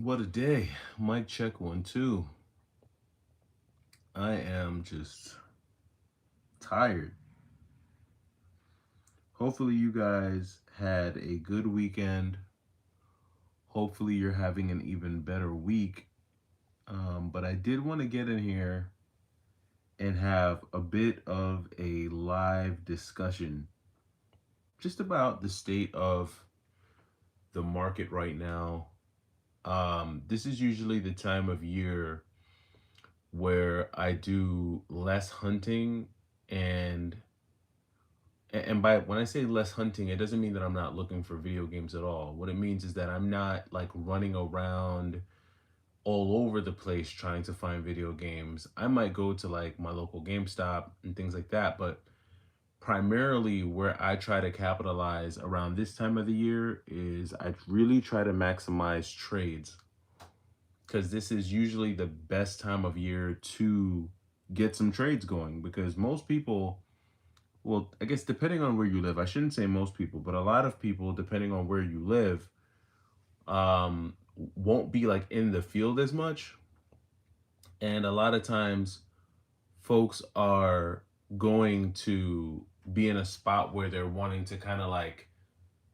What a day. Mic check 1 2. I am just tired. Hopefully, you guys had a good weekend. Hopefully, you're having an even better week. But I did want to get in here and have a bit of a live discussion just about the state of the market right now. This is usually the time of year where I do less hunting and and by when I say less hunting, it doesn't mean that I'm not looking for video games at all. What it means is that I'm not like running around all over the place trying to find video games. I might go to like my local GameStop and things like that, but primarily where I try to capitalize around this time of the year is I really try to maximize trades because this is usually the best time of year to get some trades going because most people, well, I guess depending on where you live, I shouldn't say most people, but a lot of people, depending on where you live, won't be like in the field as much. And a lot of times, folks are going to be in a spot where they're wanting to kind of like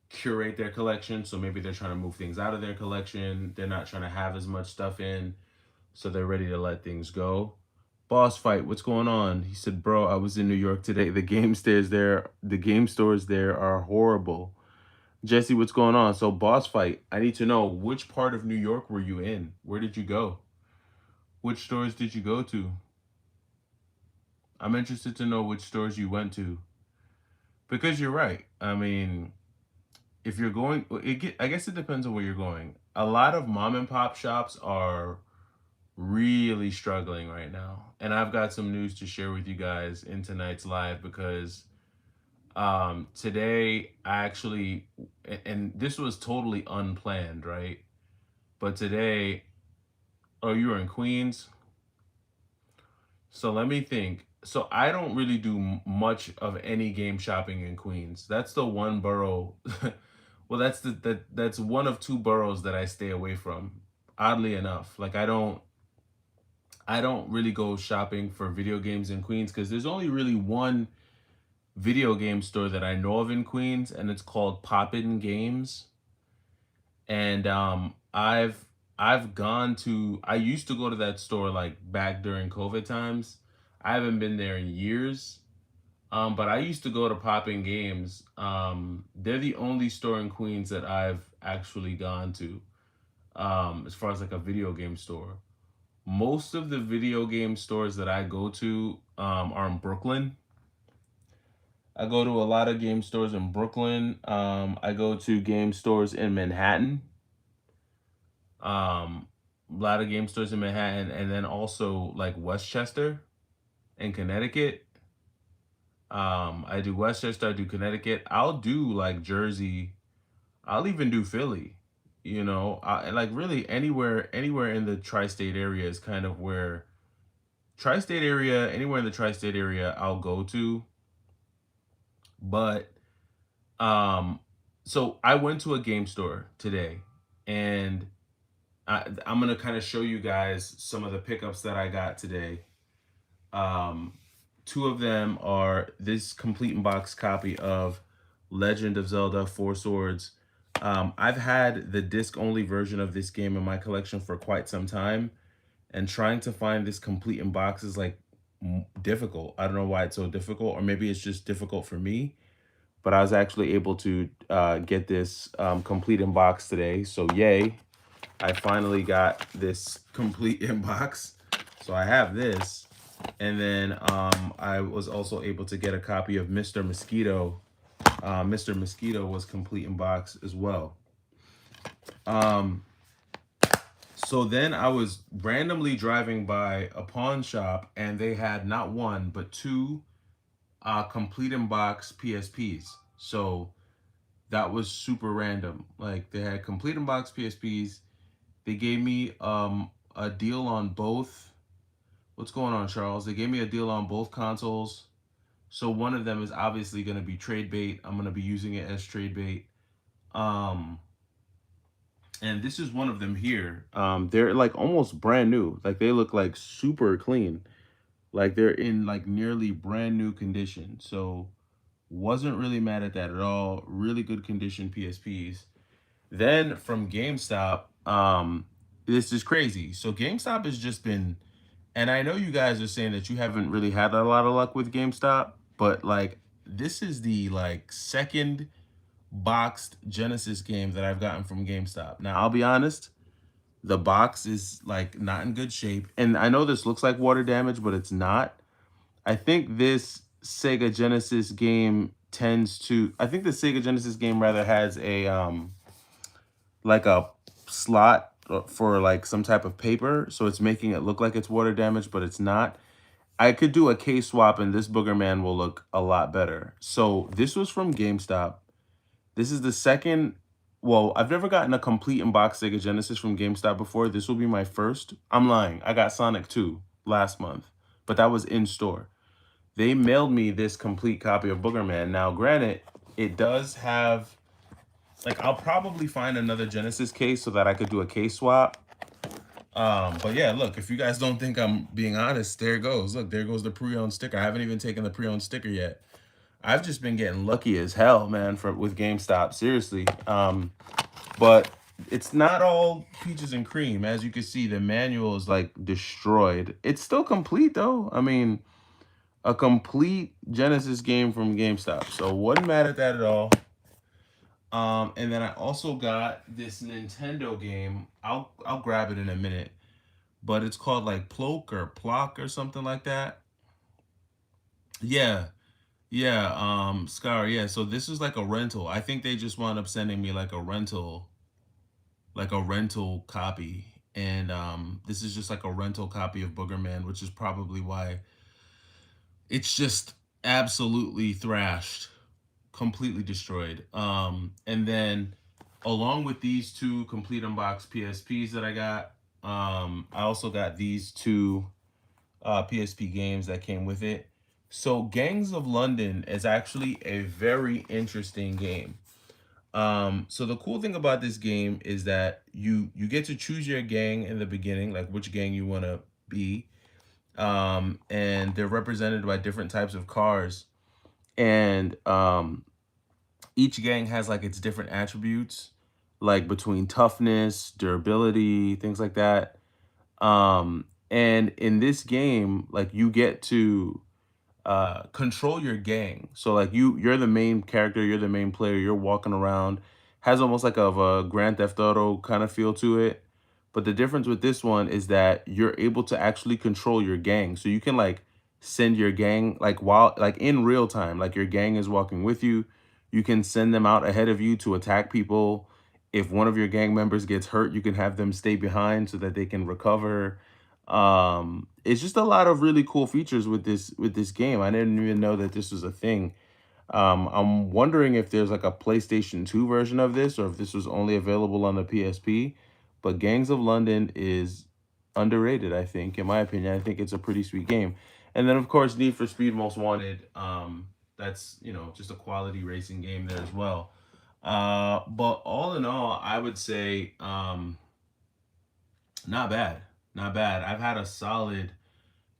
curate their collection. So maybe they're trying to move things out of their collection. They're not trying to have as much stuff in. So they're ready to let things go. Boss fight, what's going on? He said, bro, I was in New York today. The game stores there are horrible. Jesse, what's going on? So boss fight, I need to know, which part of New York were you in? Where did you go? Which stores did you go to? I'm interested to know which stores you went to. Because you're right. I mean, if you're going, I guess it depends on where you're going. A lot of mom and pop shops are really struggling right now. And I've got some news to share with you guys in tonight's live because today I actually, and this was totally unplanned, right? But today, oh, you were in Queens? So let me think. So I don't really do much of any game shopping in Queens. That's the one borough. Well, that's one of two boroughs that I stay away from. Oddly enough, like I don't really go shopping for video games in Queens because there's only really one video game store that I know of in Queens, and it's called Poppin' Games. And I've gone to I used to go to that store like back during COVID times. I haven't been there in years. But I used to go to Poppin' Games. They're the only store in Queens that I've actually gone to, as far as like a video game store. Most of the video game stores that I go to are in Brooklyn. I go to a lot of game stores in Brooklyn. I go to game stores in Manhattan. A lot of game stores in Manhattan, and then also like Westchester and Connecticut. I do Westchester. I do Connecticut. I'll do like Jersey. I'll even do Philly. Like really anywhere in the tri-state area is kind of where tri-state area, anywhere in the tri-state area I'll go to. But um so I went to a game store today and I'm gonna kind of show you guys some of the pickups that I got today. Um Two of them are this complete in box copy of Legend of Zelda Four Swords. I've had the disc only version of this game in my collection for quite some time, and trying to find this complete in box is like difficult. I don't know why it's so difficult, or maybe it's just difficult for me. But I was actually able to get this complete in box today. So yay, I finally got this complete in box. So I have this. And then I was also able to get a copy of Mr. Mosquito. Mr. Mosquito was complete in box as well. Um, so then I was randomly driving by a pawn shop and they had not one, but two complete in box PSPs. So that was super random. Like they had complete in box PSPs. They gave me a deal on both. What's going on, Charles? They gave me a deal on both consoles. So one of them is obviously going to be trade bait. I'm going to be using it as trade bait. Um And this is one of them here. They're like almost brand new. Like they look like super clean. Like they're in like nearly brand new condition. So wasn't really mad at that at all. Really good condition PSPs. Then from GameStop, this is crazy. So GameStop has just been, and I know you guys are saying that you haven't really had a lot of luck with GameStop, but like this is the like second boxed Genesis game that I've gotten from GameStop. Now, I'll be honest, the box is like not in good shape. And I know this looks like water damage, but it's not. I think this Sega Genesis game I think the Sega Genesis game rather has a like a slot for like some type of paper, so it's making it look like it's water damage, but it's not. I could do a case swap and this booger man will look a lot better. So this was from GameStop. This is the second. Well, I've never gotten a complete in-box Sega Genesis from GameStop before. This will be my first. I'm lying. I got Sonic 2 last month, but that was in store. They mailed me this complete copy of Booger Man. Now, granted, it does have, like, I'll probably find another Genesis case so that I could do a case swap. But yeah, look, if you guys don't think I'm being honest, there it goes. Look, there goes the pre-owned sticker. I haven't even taken the pre-owned sticker yet. I've just been getting lucky as hell, man, with GameStop. Seriously. But it's not all peaches and cream. As you can see, the manual is like destroyed. It's still complete though. I mean, a complete Genesis game from GameStop. So wasn't mad at that at all. And then I also got this Nintendo game. I'll grab it in a minute. But it's called like Ploke or Plock or something like that. Yeah. Yeah, Scar, yeah. So this is like a rental. I think they just wound up sending me like a rental copy. And this is just like a rental copy of Booger Man, which is probably why it's just absolutely thrashed, completely destroyed. And then along with these two complete unboxed PSPs that I got, I also got these two PSP games that came with it. So Gangs of London is actually a very interesting game. So the cool thing about this game is that you get to choose your gang in the beginning, like which gang you want to be. And they're represented by different types of cars. And each gang has like its different attributes, like between toughness, durability, things like that. And in this game, like you get to control your gang. So like you're the main character, you're the main player, you're walking around. Has almost like of a Grand Theft Auto kind of feel to it. But the difference with this one is that you're able to actually control your gang. So you can like send your gang like while like in real time, like your gang is walking with you. You can send them out ahead of you to attack people. If one of your gang members gets hurt, you can have them stay behind so that they can recover. It's just a lot of really cool features with this game. I didn't even know that this was a thing. I'm wondering if there's like a PlayStation 2 version of this or if this was only available on the PSP. But Gangs of London is underrated, I think, in my opinion. I think it's a pretty sweet game. And then of course Need for Speed Most Wanted. That's just a quality racing game there as well. But all in all, I would say not bad. Not bad. I've had a solid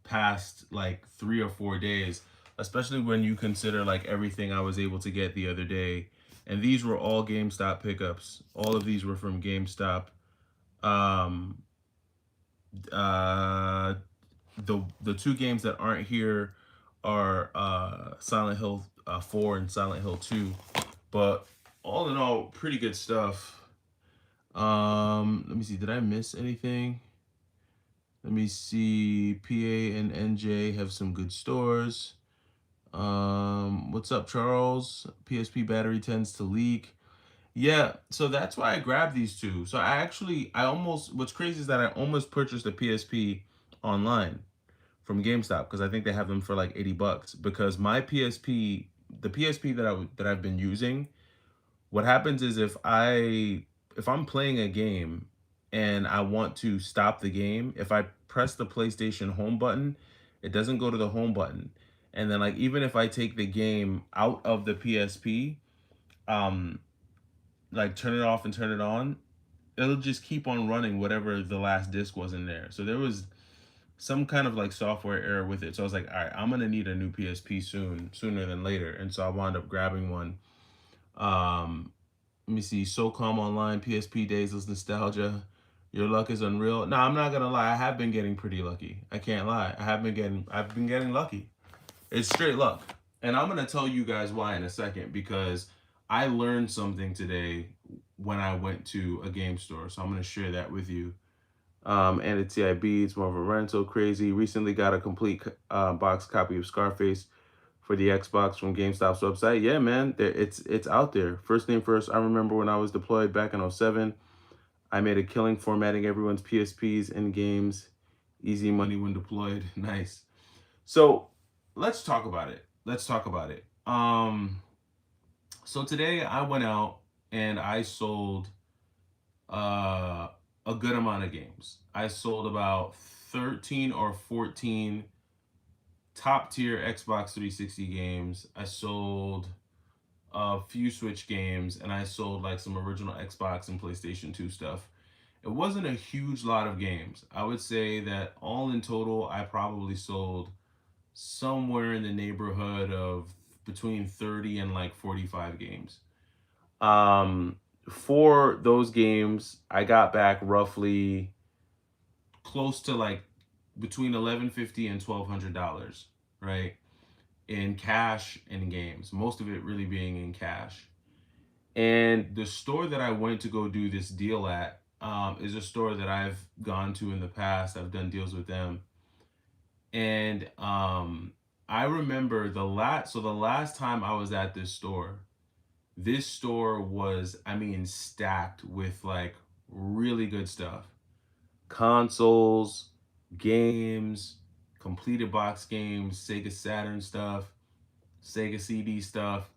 past like 3 or 4 days, especially when you consider like everything I was able to get the other day. And these were all GameStop pickups. All of these were from GameStop. Um, uh, the two games that aren't here are Silent Hill 4 and Silent Hill 2. But all in all, pretty good stuff. Let me see. Did I miss anything? Let me see. PA and NJ have some good stores. What's up, Charles? PSP battery tends to leak. Yeah, so that's why I grabbed these two. So what's crazy is that I almost purchased a PSP online from GameStop because I think they have them for like 80 bucks because my PSP, the PSP that I've been using, what happens is if I'm playing a game and I want to stop the game, if I press the PlayStation home button, it doesn't go to the home button. And then like even if I take the game out of the PSP, um like turn it off and turn it on, it'll just keep on running whatever the last disc was in there. So there was some kind of like software error with it. So I was like, all right, I'm gonna need a new PSP sooner than later. And so I wound up grabbing one. Um, Let me see, SOCOM Online, PSP Days is nostalgia. Your luck is unreal. No, I'm not gonna lie. I have been getting pretty lucky. I can't lie. I've been getting lucky. It's straight luck. And I'm gonna tell you guys why in a second because I learned something today when I went to a game store. So I'm gonna share that with you. And it's TI Beats, more of a rental, crazy. Recently got a complete box copy of Scarface for the Xbox from GameStop's website. Yeah, man, it's out there. First thing first, I remember when I was deployed back in '07, I made a killing formatting everyone's PSPs and games. Easy money when deployed. Nice. So let's talk about it. Let's talk about it. So today I went out and I sold uh, a good amount of games. I sold about 13 or 14 top tier Xbox 360 games. I sold a few Switch games, and I sold like some original Xbox and PlayStation 2 stuff. It wasn't a huge lot of games. I would say that all in total, I probably sold somewhere in the neighborhood of between 30 and like 45 games. Um, for those games, I got back roughly close to like between 1150 and $1,200, right? In cash and games. Most of it really being in cash. And the store that I went to go do this deal at is a store that I've gone to in the past. I've done deals with them, and I remember the last time I was at this store was, I mean, stacked with like really good stuff, consoles, games, completed box games, Sega Saturn stuff, Sega CD stuff,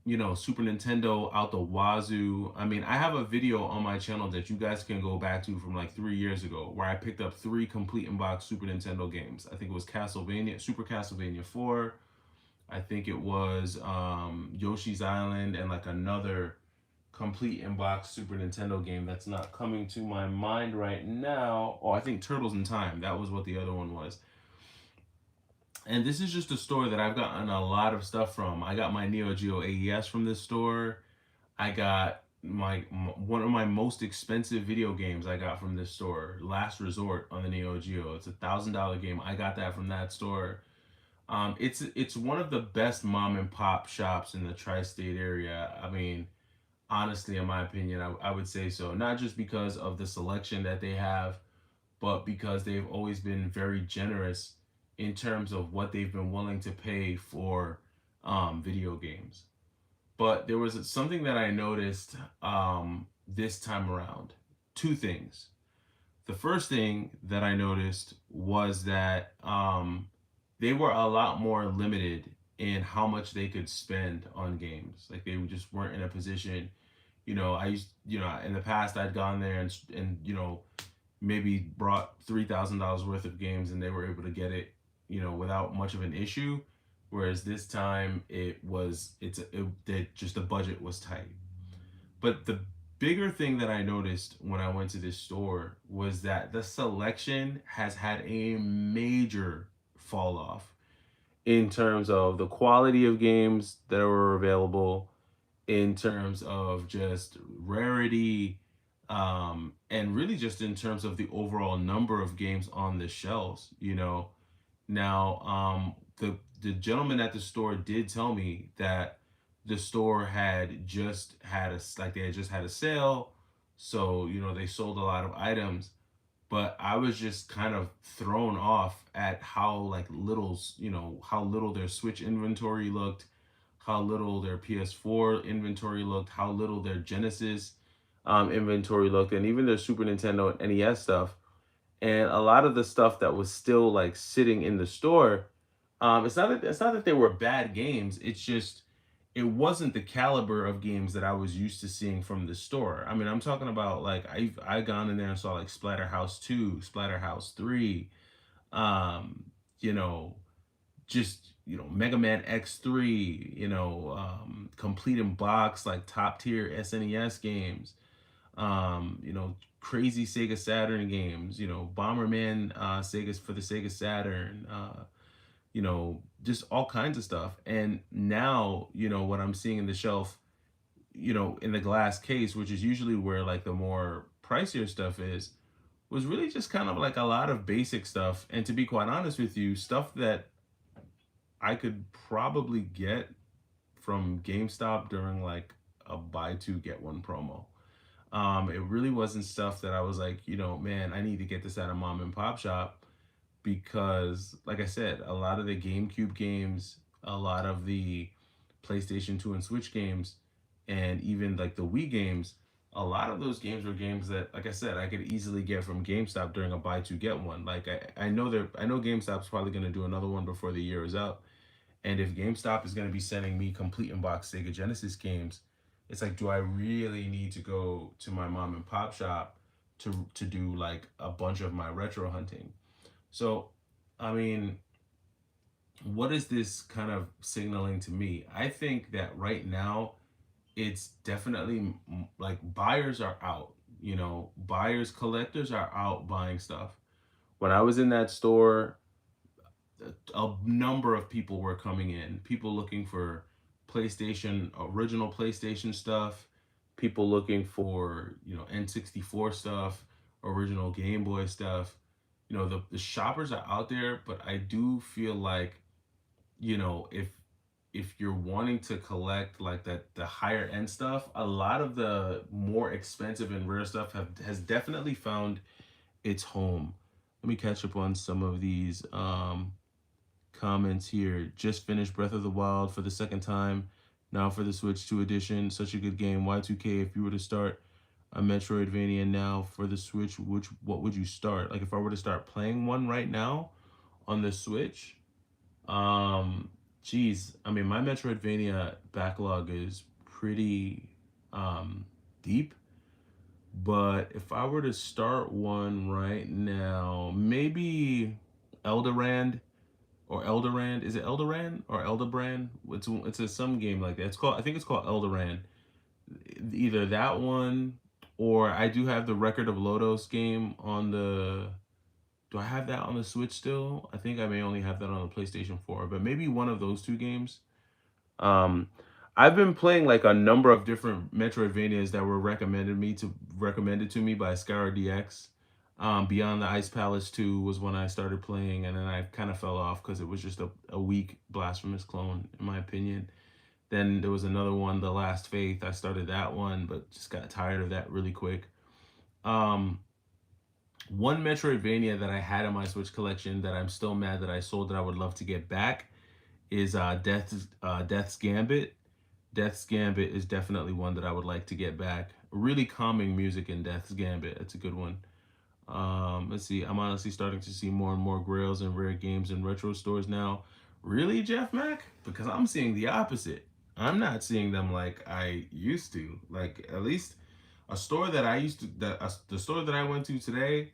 Super Nintendo out the wazoo. I mean, I have a video on my channel that you guys can go back to from like 3 years ago where I picked up 3 complete in box Super Nintendo games. I think it was Super Castlevania 4. I think it was Yoshi's Island and like another complete in box Super Nintendo game that's not coming to my mind right now. Oh, I think Turtles in Time. That was what the other one was. And this is just a store that I've gotten a lot of stuff from. I got my Neo Geo AES from this store. I got one of my most expensive video games I got from this store, Last Resort on the Neo Geo. It's $1,000 game. I got that from that store. It's one of the best mom and pop shops in the tri-state area. I mean, honestly, in my opinion, I would say so. Not just because of the selection that they have, but because they've always been very generous in terms of what they've been willing to pay for video games. But there was something that I noticed this time around. Two things. The first thing that I noticed was that they were a lot more limited in how much they could spend on games. Like they just weren't in a position. In the past I'd gone there and maybe brought $3,000 worth of games and they were able to get it, without much of an issue. Whereas this time just the budget was tight. But the bigger thing that I noticed when I went to this store was that the selection has had a major fall off in terms of the quality of games that were available, in terms of just rarity, and really just in terms of the overall number of games on the shelves. Now, the gentleman at the store did tell me that the store had just had they had just had a sale, so they sold a lot of items. But I was just kind of thrown off at how like how little their Switch inventory looked, how little their PS4 inventory looked, how little their Genesis inventory looked, and even their Super Nintendo and NES stuff. And a lot of the stuff that was still like sitting in the store, it's not that they were bad games. It's just it wasn't the caliber of games that I was used to seeing from the store. I mean, I'm talking about like I gone in there and saw like Splatterhouse 2, Splatterhouse 3, um, you know, just Mega Man X3, complete in box like top tier SNES games. You know, crazy Sega Saturn games, you know, Bomberman, Sega's for the Sega Saturn, you know, just all kinds of stuff. And now, you know, what I'm seeing in the shelf, you know, in the glass case, which is usually where like the more pricier stuff is, was really just kind of like a lot of basic stuff. And to be quite honest with you, stuff that I could probably get from GameStop during like a buy two get one promo. It really wasn't stuff that I was like, you know, man, I need to get this at a mom and pop shop because, like I said, a lot of the GameCube games, a lot of the PlayStation 2 and Switch games, and even like the Wii games, a lot of those games were games that, like I said, I could easily get from GameStop during a buy two get one. Like I know GameStop's probably gonna do another one before the year is out. And if GameStop is gonna be sending me complete in box Sega Genesis games, it's like, do I really need to go to my mom and pop shop to do like a bunch of my retro hunting? So, I mean, what is this kind of signaling to me? I think that right now it's definitely like buyers are out, you know, buyers, collectors are out buying stuff. When I was in that store, a number of people were coming in, people looking for PlayStation, original PlayStation stuff, people looking for, you know, N64 stuff, original Game Boy stuff. You know, the shoppers are out there, but I do feel like, you know, if you're wanting to collect like that the higher end stuff, a lot of the more expensive and rare stuff has definitely found its home. Let me catch up on some of these comments here. Just finished Breath of the Wild for the second time. Now for the Switch 2 edition. Such a good game. Y2K, if you were to start a Metroidvania now for the Switch, what would you start? Like if I were to start playing one right now on the Switch, geez, I mean my Metroidvania backlog is pretty deep. But if I were to start one right now, maybe Elderand or Elderand. Is it Elderand or Elderbrand? It's a some game like that. It's called, I think it's called Elderand. Either that one or I do have the Record of Lodos game on the. Do I have that on the Switch still? I think I may only have that on the PlayStation 4, but maybe one of those two games. Um, I've been playing like a number of different Metroidvanias that were recommended to me by Skyr DX. Beyond the Ice Palace 2 was when I started playing, and then I kind of fell off because it was just a weak blasphemous clone, in my opinion. Then there was another one, The Last Faith. I started that one, but just got tired of that really quick. Um, One Metroidvania that I had in my Switch collection that I'm still mad that I sold that I would love to get back is Death's Gambit. Death's Gambit is definitely one that I would like to get back. Really calming music in Death's Gambit. It's a good one. Let's see. I'm honestly starting to see more and more grails and rare games in retro stores now. Really, Jeff Mack? Because I'm seeing the opposite. I'm not seeing them like I used to. Like at least a store that I used to, the store that I went to today,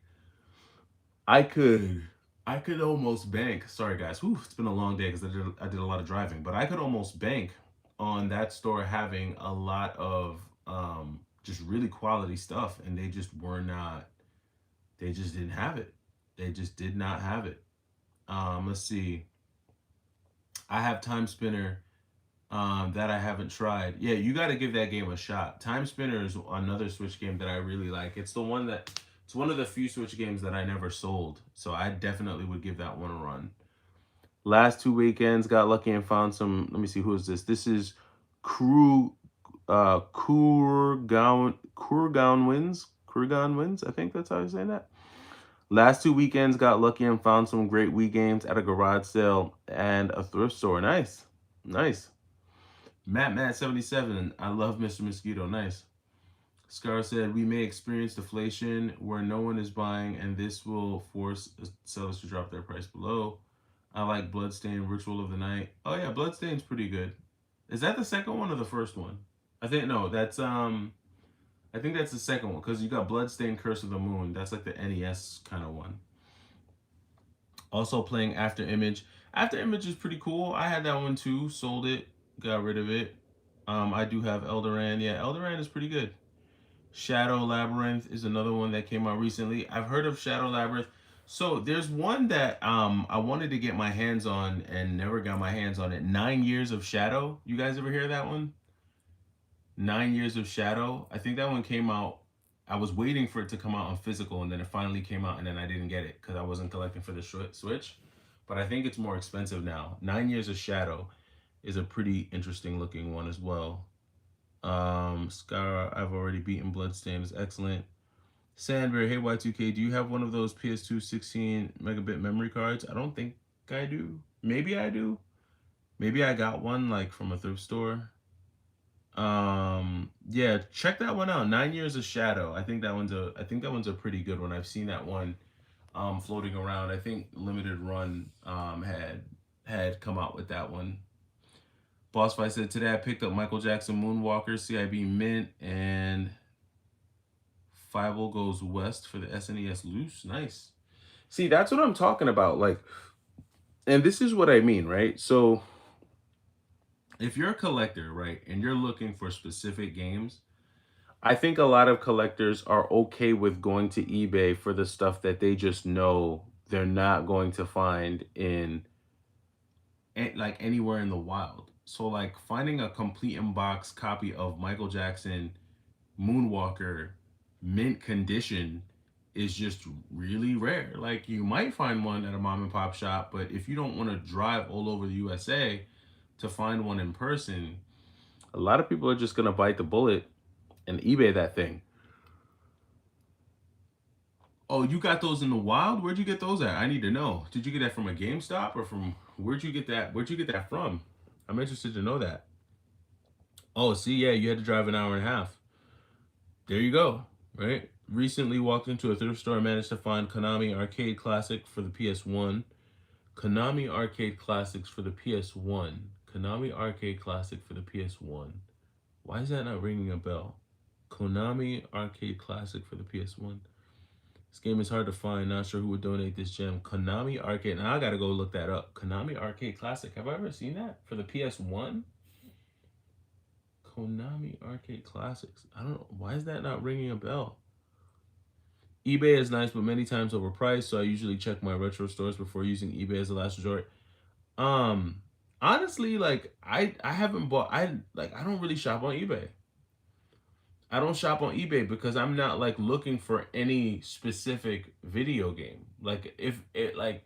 I could I could almost bank. Sorry guys, whew, it's been a long day because I did a lot of driving, but I could almost bank on that store having a lot of just really quality stuff, and they just were not. They just didn't have it. They just did not have it. Let's see. I have Time Spinner that I haven't tried. Yeah, you got to give that game a shot. Time Spinner is another Switch game that I really like. It's one of the few Switch games that I never sold, so I definitely would give that one a run. Last two weekends, got lucky and found some. Let me see, who is this? This is Crew Kurgan wins. I think that's how you say that. Last two weekends, got lucky and found some great Wii games at a garage sale and a thrift store. Nice, nice. Matt 77. I love Mr. Mosquito. Nice. Scar said, we may experience deflation where no one is buying, and this will force sellers to drop their price below. I like Bloodstain, Ritual of the Night. Oh yeah, Bloodstain's pretty good. Is that the second one or the first one? I think no, I think that's the second one because you got Bloodstain, Curse of the Moon. That's like the NES kind of one. Also playing After Image. After Image is pretty cool. I had that one too. Sold it, got rid of it. I do have Eldoran. Yeah, Eldoran is pretty good. Shadow Labyrinth is another one that came out recently. I've heard of Shadow Labyrinth. So there's one that I wanted to get my hands on and never got my hands on it. 9 Years of Shadow. You guys ever hear that one? 9 Years of Shadow. I think that one came out. I was waiting for it to come out on physical, and then it finally came out, and then I didn't get it because I wasn't collecting for the Switch. But I think it's more expensive now. 9 Years of Shadow is a pretty interesting looking one as well. Scar, I've already beaten. Bloodstain is excellent. Sandberg, hey Y2K, do you have one of those PS2 16 megabit memory cards? I don't think I do. Maybe I do. Maybe I got one like from a thrift store. Yeah, check that one out. 9 Years of Shadow. I think that one's a pretty good one. I've seen that one floating around. I think Limited Run had come out with that one. Boss Fight said today I picked up Michael Jackson Moonwalker, CIB Mint, and Five Goes West for the SNES Loose. Nice. See, that's what I'm talking about. Like, and this is what I mean, right? So if you're a collector, right, and you're looking for specific games, I think a lot of collectors are okay with going to eBay for the stuff that they just know they're not going to find in like anywhere in the wild. So like finding a complete in box copy of Michael Jackson Moonwalker mint condition is just really rare. Like you might find one at a mom and pop shop, but if you don't want to drive all over the USA to find one in person, a lot of people are just gonna bite the bullet and eBay that thing. Oh, you got those in the wild? Where'd you get those at? I need to know. Did you get that from a GameStop or from where'd you get that? Where'd you get that from? I'm interested to know that. Oh, see, yeah, you had to drive an hour and a half. There you go, right? Recently walked into a thrift store and managed to find Konami Arcade Classic for the PS1. Konami Arcade Classics for the PS1. Konami Arcade Classic for the PS1. Why is that not ringing a bell? Konami Arcade Classic for the PS1. This game is hard to find. Not sure who would donate this gem. Konami Arcade. Now I gotta go look that up. Konami Arcade Classic. Have I ever seen that for the PS1? Konami Arcade Classics. I don't know. Why is that not ringing a bell? eBay is nice, but many times overpriced. So I usually check my retro stores before using eBay as a last resort. Um, Honestly, like I haven't bought. I don't really shop on eBay. I don't shop on eBay because I'm not like looking for any specific video game. Like if it like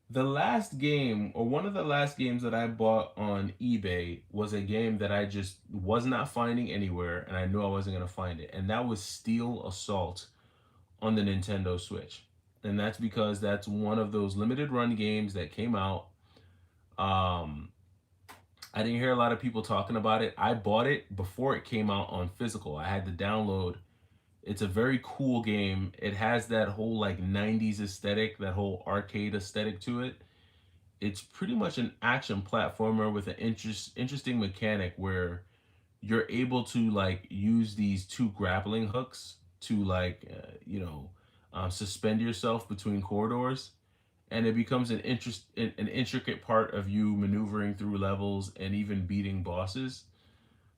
the last game or one of the last games that I bought on eBay was a game that I just was not finding anywhere and I knew I wasn't going to find it. And that was Steel Assault on the Nintendo Switch. And that's because that's one of those limited run games that came out. Um I didn't hear a lot of people talking about it. I bought it before it came out on physical. I had to download. It's a very cool game. It has that whole like 90s aesthetic, that whole arcade aesthetic to it. It's pretty much an action platformer with an interesting mechanic where you're able to like use these two grappling hooks to like suspend yourself between corridors, and it becomes an intricate part of you maneuvering through levels and even beating bosses.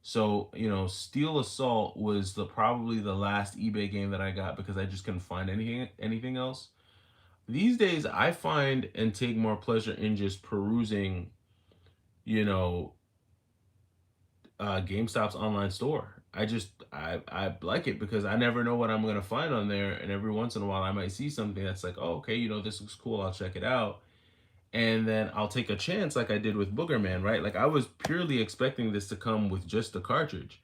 So, Steel Assault was the probably the last eBay game that I got because I just couldn't find anything else. These days I find and take more pleasure in just perusing, you know, GameStop's online store. I like it because I never know what I'm gonna find on there, and every once in a while I might see something that's like, oh, okay, this looks cool. I'll check it out, and then I'll take a chance like I did with Boogerman, right? Like I was purely expecting this to come with just the cartridge,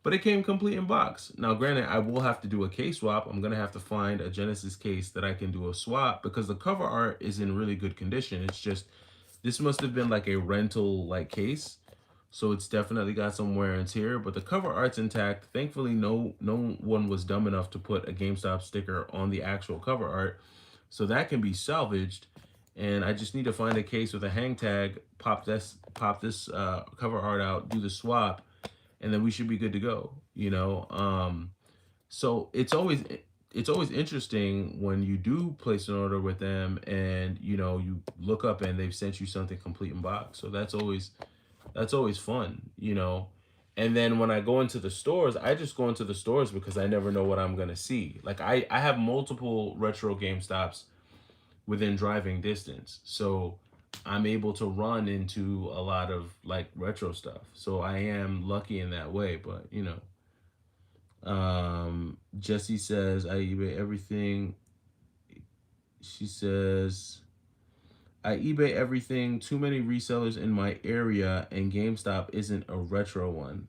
but it came complete in box. Now, granted, I will have to do a case swap. I'm gonna have to find a Genesis case that I can do a swap because the cover art is in really good condition. It's just this must have been like a rental like case. So it's definitely got some wear and tear, but the cover art's intact. Thankfully, no one was dumb enough to put a GameStop sticker on the actual cover art, so that can be salvaged. And I just need to find a case with a hang tag, pop this cover art out, do the swap, and then we should be good to go. So it's always interesting when you do place an order with them, and you look up and they've sent you something complete in box. So that's always fun. And then when I go into the stores, I just go into the stores because I never know what I'm gonna see. Like I have multiple retro Game Stops within driving distance. So I'm able to run into a lot of like retro stuff. So I am lucky in that way, but you know. Jesse says I eBay everything. She says I eBay everything. Too many resellers in my area, and GameStop isn't a retro one.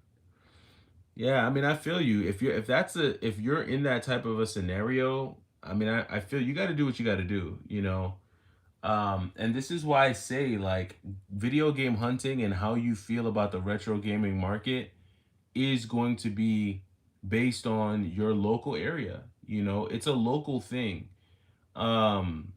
Yeah, I mean, I feel you. If you're in that type of a scenario, I mean, I feel you got to do what you got to do, you know. And this is why I say like video game hunting and how you feel about the retro gaming market is going to be based on your local area. You know, it's a local thing. Um,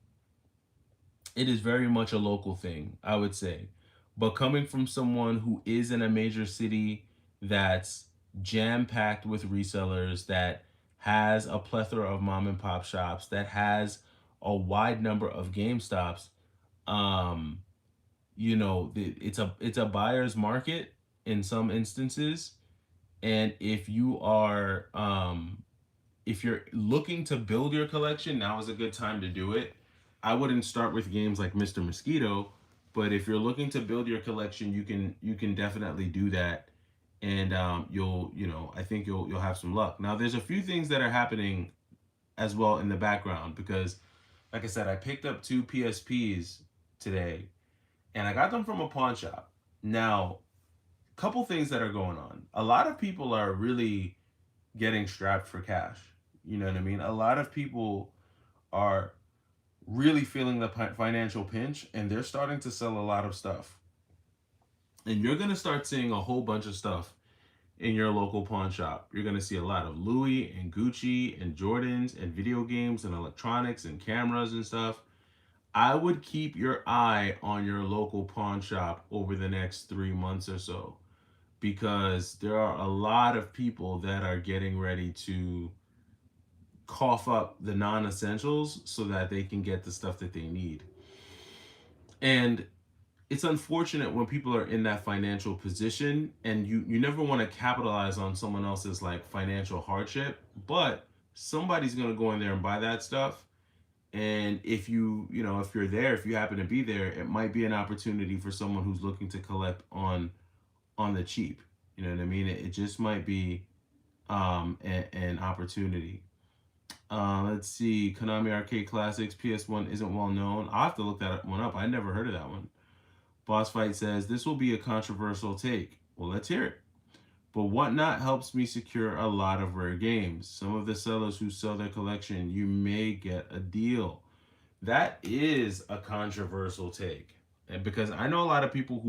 it is very much a local thing, I would say. But coming from someone who is in a major city that's jam packed with resellers, that has a plethora of mom and pop shops, that has a wide number of Game Stops, um, you know, it's a buyer's market in some instances. And if you're looking to build your collection, now is a good time to do it. I wouldn't start with games like Mr. Mosquito, but if you're looking to build your collection, you can definitely do that, and I think you'll have some luck. Now, there's a few things that are happening as well in the background because, like I said, I picked up two PSPs today, and I got them from a pawn shop. Now, couple things that are going on. A lot of people are really getting strapped for cash. You know what I mean? A lot of people are really feeling the financial pinch and they're starting to sell a lot of stuff. And you're going to start seeing a whole bunch of stuff in your local pawn shop. You're going to see a lot of Louis and Gucci and Jordans and video games and electronics and cameras and stuff. I would keep your eye on your local pawn shop over the next 3 months or so because there are a lot of people that are getting ready to cough up the non-essentials so that they can get the stuff that they need. And it's unfortunate when people are in that financial position and you never want to capitalize on someone else's like financial hardship, but somebody's going to go in there and buy that stuff. And if you're there, if you happen to be there, it might be an opportunity for someone who's looking to collect on the cheap. You know what I mean? It just might be an opportunity. Let's see. Konami Arcade Classics PS1 isn't well known. I'll have to look that one up. I never heard of that one. Boss Fight says this will be a controversial take. Well, let's hear it. But Whatnot helps me secure a lot of rare games. Some of the sellers who sell their collection, you may get a deal. That is a controversial take. And because I know a lot of people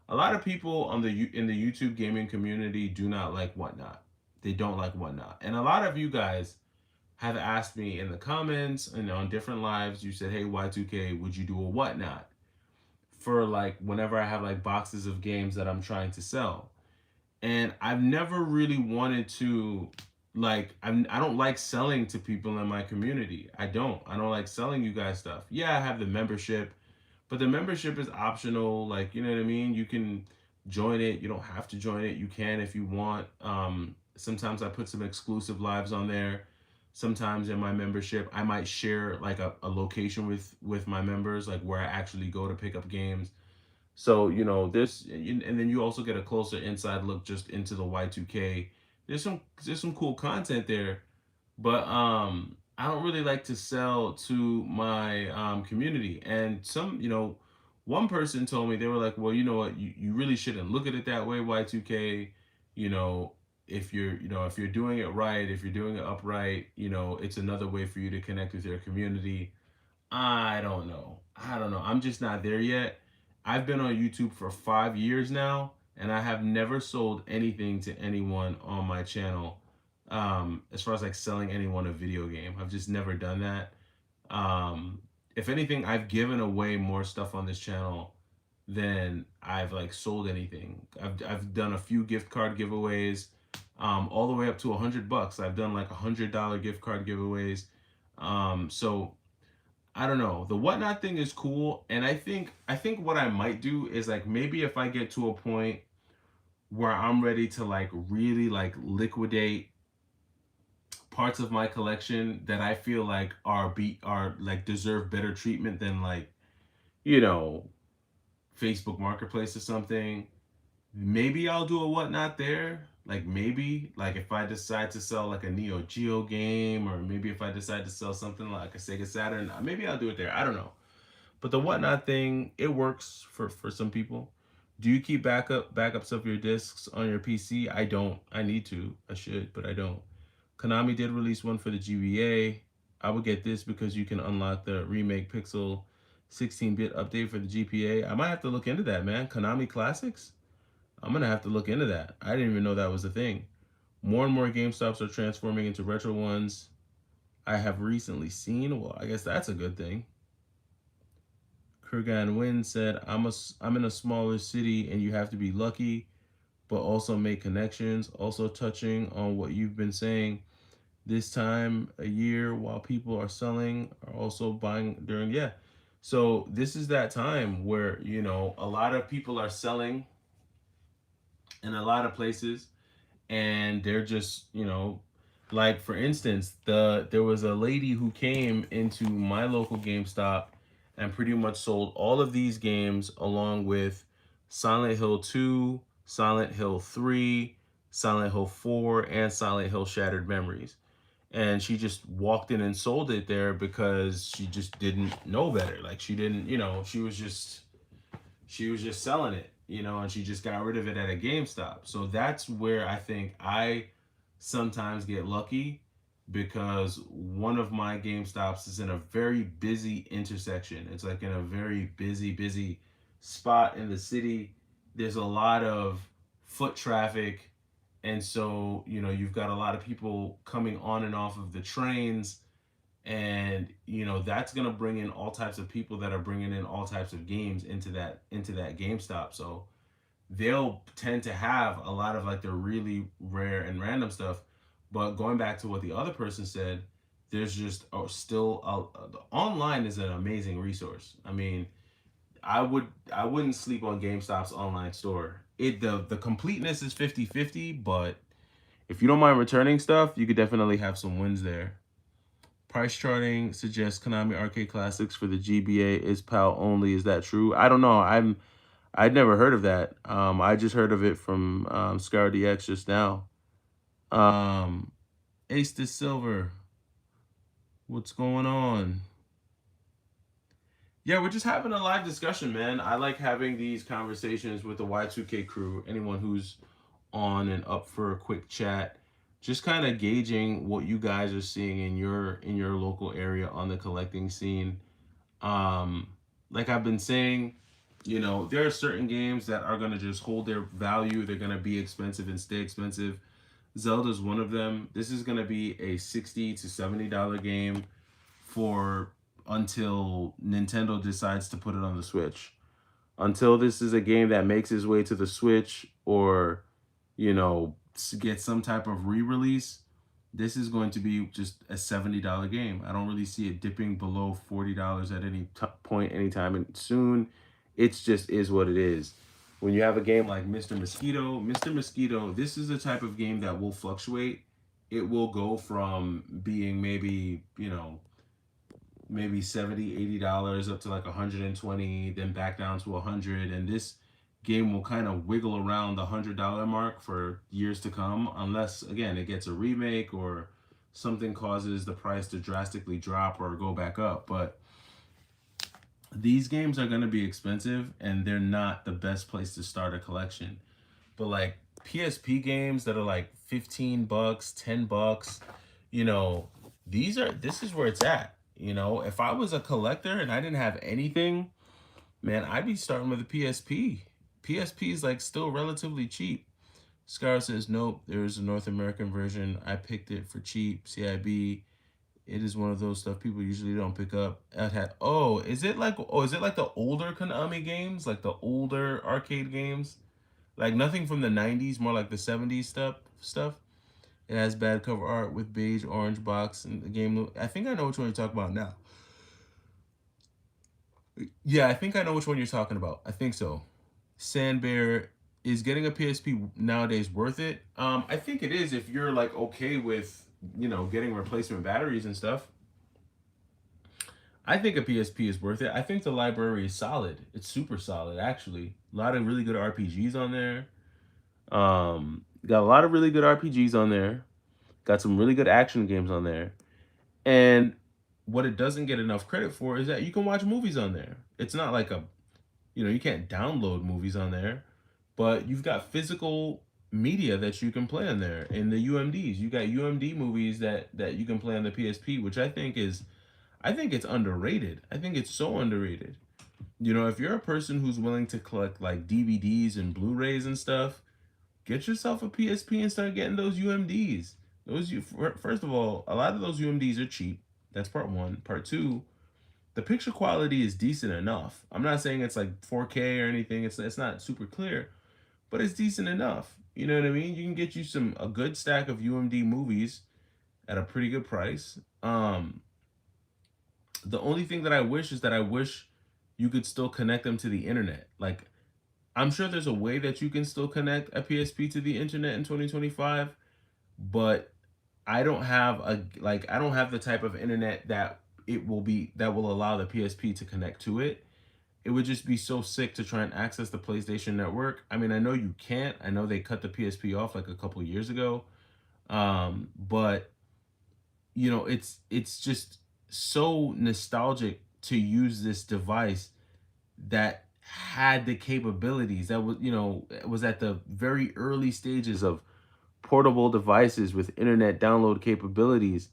a lot of people in the YouTube gaming community do not like Whatnot. They don't like Whatnot. And a lot of you guys have asked me in the comments and on different lives, you said, hey, Y2K, would you do a Whatnot? For like whenever I have like boxes of games that I'm trying to sell. And I've never really wanted to I don't like selling to people in my community. I don't like selling you guys stuff. Yeah, I have the membership, but the membership is optional. Like, you know what I mean? You can join it. You don't have to join it. You can if you want. Sometimes I put some exclusive lives on there. Sometimes in my membership, I might share like a location with my members, like where I actually go to pick up games. So, and then you also get a closer inside look just into the Y2K. There's some cool content there, but I don't really like to sell to my community. And one person told me, they were like, well, you know what, you really shouldn't look at it that way, Y2K. You know, if you're doing it right, if you're doing it upright, it's another way for you to connect with your community. I don't know. I'm just not there yet. I've been on YouTube for 5 years now, and I have never sold anything to anyone on my channel. As far as like selling anyone a video game, I've just never done that. If anything, I've given away more stuff on this channel than I've like sold anything. I've done a few gift card giveaways, all the way up to $100. I've done like $100 gift card giveaways. So I don't know. The Whatnot thing is cool, and I think what I might do is like maybe if I get to a point where I'm ready to like really like liquidate parts of my collection that I feel like are like deserve better treatment than like, you know, Facebook Marketplace or something. Maybe I'll do a whatnot there. Like maybe like if I decide to sell like a Neo Geo game, or maybe if I decide to sell something like a Sega Saturn, maybe I'll do it there. I don't know. But the whatnot thing, it works for some people. Do you keep backups of your discs on your PC? I don't. I need to. I should, but I don't. Konami did release one for the GBA. I would get this because you can unlock the remake Pixel 16-bit update for the GPA. I might have to look into that, man. Konami Classics? I'm gonna have to look into that. I didn't even know that was a thing. More and more GameStops are transforming into retro ones. I have recently seen. Well, I guess that's a good thing. Kurgan Win said, I'm in a smaller city and you have to be lucky, but also make connections. Also touching on what you've been saying, this time a year while people are selling are also buying during, yeah. So this is that time where, you know, a lot of people are selling in a lot of places, and they're just, you know, like for instance, there was a lady who came into my local GameStop and pretty much sold all of these games along with Silent Hill 2, Silent Hill 3, Silent Hill 4, and Silent Hill Shattered Memories. And she just walked in and sold it there because she just didn't know better. Like she didn't, you know, she was just selling it, you know, and she just got rid of it at a GameStop. So that's where I think I sometimes get lucky, because one of my GameStops is in a very busy intersection. It's like in a very busy spot in the city. There's a lot of foot traffic. And so, you know, you've got a lot of people coming on and off of the trains, and you know that's going to bring in all types of people that are bringing in all types of games into that GameStop. So they'll tend to have a lot of like the really rare and random stuff. But going back to what the other person said, there's just the online is an amazing resource. I mean, I wouldn't sleep on GameStop's online store. The completeness is 50-50, but if you don't mind returning stuff, you could definitely have some wins there. Price charting suggests Konami Arcade Classics for the GBA is PAL only. Is that true? I don't know. I'd never heard of that. I just heard of it from Scar DX just now. Um, Ace to Silver, what's going on? Yeah, we're just having a live discussion, man. I like having these conversations with the Y2K crew. Anyone who's on and up for a quick chat, just kind of gauging what you guys are seeing in your local area on the collecting scene. Um, like I've been saying, you know, there are certain games that are going to just hold their value. They're going to be expensive and stay expensive. Zelda's one of them. This is going to be a $60 to $70 game for until Nintendo decides to put it on the Switch. Until this is a game that makes its way to the Switch, or, you know, get some type of re-release, this is going to be just a $70 game. I don't really see it dipping below $40 at any point anytime soon. It's just is what it is. When you have a game like Mr. Mosquito, this is the type of game that will fluctuate. It will go from being maybe, you know, maybe $70, $80 up to like 120, then back down to 100. And this game will kind of wiggle around the $100 mark for years to come, unless again it gets a remake or something causes the price to drastically drop or go back up. But these games are going to be expensive, and they're not the best place to start a collection. But like PSP games that are like $15, $10, you know, this is where it's at. You know, if I was a collector and I didn't have anything, man, I'd be starting with a PSP. PSP is like still relatively cheap. Scar says, nope, there is a North American version. I picked it for cheap. CIB. It is one of those stuff people usually don't pick up. Is it like the older Konami games? Like the older arcade games? Like nothing from the 90s, more like the 70s stuff. It has bad cover art with beige orange box and the game. I think I know which one you're talking about now. Yeah, I think I know which one you're talking about. I think so. Sandbear is getting a PSP nowadays worth it? I think it is if you're like okay with, getting replacement batteries and stuff. I think a PSP is worth it. I think the library is solid. It's super solid, actually. A lot of really good RPGs on there. Got a lot of really good RPGs on there. Got some really good action games on there. And what it doesn't get enough credit for is that you can watch movies on there. It's not like you can't download movies on there, but you've got physical media that you can play on there. In the UMDs, you got UMD movies that you can play on the PSP, which I think it's underrated. I think it's so underrated. If you're a person who's willing to collect like DVDs and Blu-rays and stuff, get yourself a PSP and start getting those UMDs. First of all, a lot of those UMDs are cheap. That's part one. Part two, the picture quality is decent enough. I'm not saying it's like 4K or anything. It's not super clear, but it's decent enough. You know what I mean? You can get you a good stack of UMD movies at a pretty good price. The only thing that I wish is that I wish you could still connect them to the internet. Like, I'm sure there's a way that you can still connect a PSP to the internet in 2025, but I don't have the type of internet that will allow the PSP to connect to it. It would just be so sick to try and access the PlayStation Network. I mean, I know you can't. I know they cut the PSP off like a couple years ago. But it's just so nostalgic to use this device that had the capabilities that was at the very early stages of portable devices with internet download capabilities.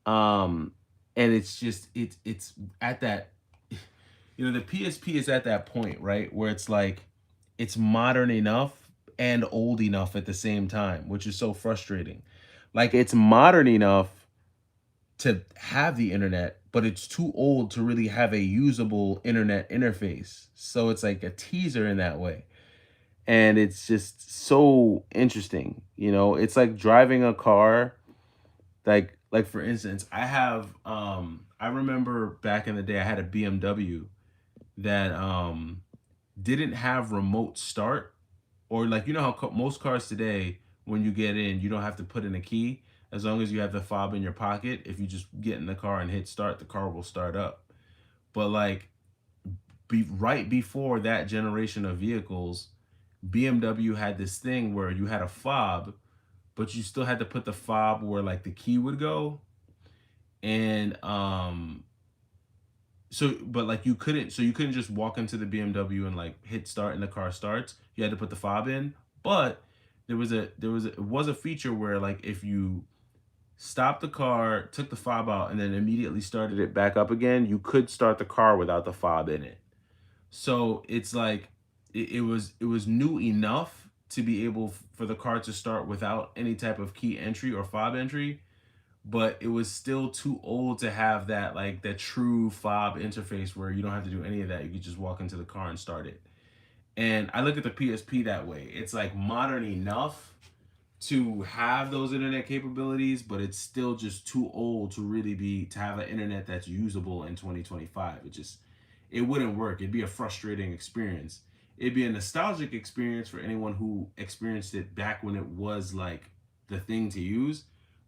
um and it's just it's at that, the PSP is at that point, right, where it's like it's modern enough and old enough at the same time, which is so frustrating. Like, it's modern enough to have the internet, but it's too old to really have a usable internet interface. So it's like a teaser in that way. And it's just so interesting. It's like driving a car. Like for instance, I remember back in the day I had a BMW that didn't have remote start, or like, how most cars today, when you get in, you don't have to put in a key. As long as you have the fob in your pocket, if you just get in the car and hit start, the car will start up. But like, right before that generation of vehicles, BMW had this thing where you had a fob, but you still had to put the fob where like the key would go. And but like you couldn't just walk into the BMW and like hit start and the car starts. You had to put the fob in. But it was a feature where like if you stopped the car, took the fob out, and then immediately started it back up again, you could start the car without the fob in it. So it's like it was new enough to be able for the car to start without any type of key entry or fob entry, but it was still too old to have that true fob interface where you don't have to do any of that. You could just walk into the car and start it. And I look at the PSP that way. It's like modern enough to have those internet capabilities, but it's still just too old to really be to have an internet that's usable in 2025. It wouldn't work. It'd be a frustrating experience. It'd be a nostalgic experience for anyone who experienced it back when it was like the thing to use,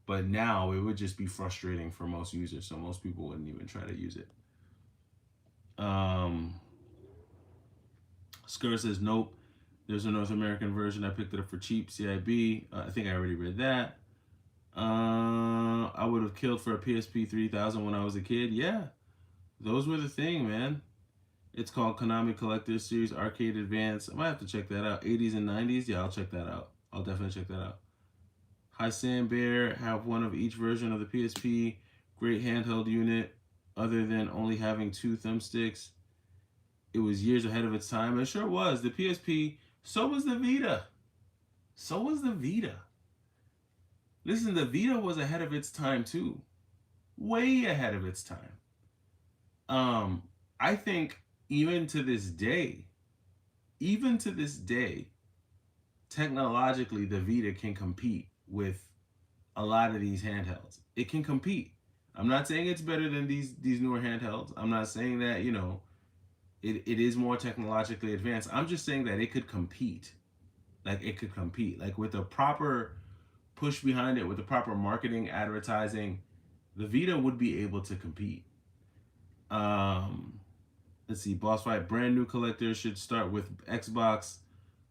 but now it would just be frustrating for most users, so most people wouldn't even try to use it. um Skur says nope. There's a North American version. I picked it up for cheap. CIB. I think I already read that. I would have killed for a PSP 3000 when I was a kid. Yeah, those were the thing, man. It's called Konami Collector Series Arcade Advance. I might have to check that out. 80s and 90s. Yeah, I'll check that out. I'll definitely check that out. Hi Sam Bear. Have one of each version of the PSP. Great handheld unit. Other than only having two thumbsticks, it was years ahead of its time. It sure was. The PSP. So was the Vita. So was the Vita. Listen, the Vita was ahead of its time too. Way ahead of its time. Um, I think even to this day, even to this day, technologically, the Vita can compete with a lot of these handhelds. It can compete. I'm not saying it's better than these newer handhelds. I'm not saying that, it is more technologically advanced. I'm just saying that it could compete. like it could compete. Like with the proper push behind it, with the proper marketing, advertising, the Vita would be able to compete. Um, let's see, boss fight, brand new collectors should start with Xbox,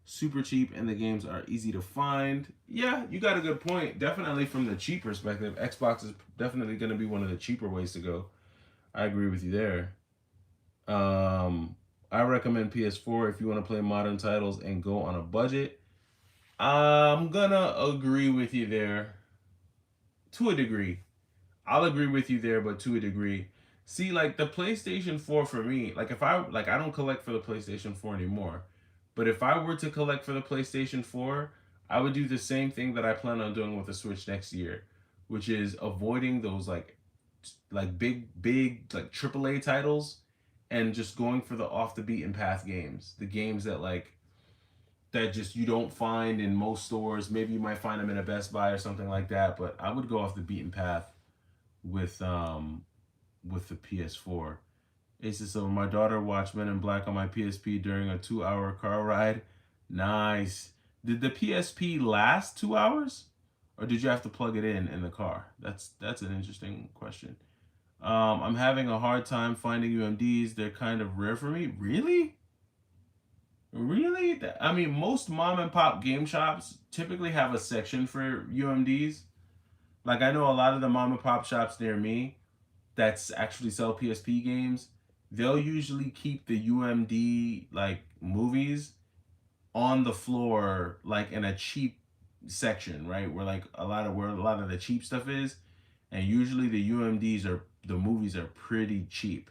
super cheap, and the games are easy to find. Yeah, you got a good point. Definitely from the cheap perspective, Xbox is definitely going to be one of the cheaper ways to go. I agree with you there. Um, I recommend PS4 if you want to play modern titles and go on a budget. I'm gonna agree with you there to a degree. I'll agree with you there, but to a degree. See, like the PlayStation 4 for me, like if I like I don't collect for the PlayStation 4 anymore. But if I were to collect for the PlayStation 4, I would do the same thing that I plan on doing with the Switch next year, which is avoiding those like big like AAA titles and just going for the off the beaten path games. The games that just you don't find in most stores. Maybe you might find them in a Best Buy or something like that, but I would go off the beaten path with um with the PS4. Aces, so my daughter watched Men in Black on my PSP during a 2 hour car ride. Nice. Did the PSP last 2 hours? Or did you have to plug it in the car? That's an interesting question. I'm having a hard time finding UMDs. They're kind of rare for me. Really? Really? I mean, most mom and pop game shops typically have a section for UMDs. Like I know a lot of the mom and pop shops near me that's actually sell PSP games, they'll usually keep the UMD like movies on the floor like in a cheap section, right? Where a lot of the cheap stuff is, and usually the movies are pretty cheap.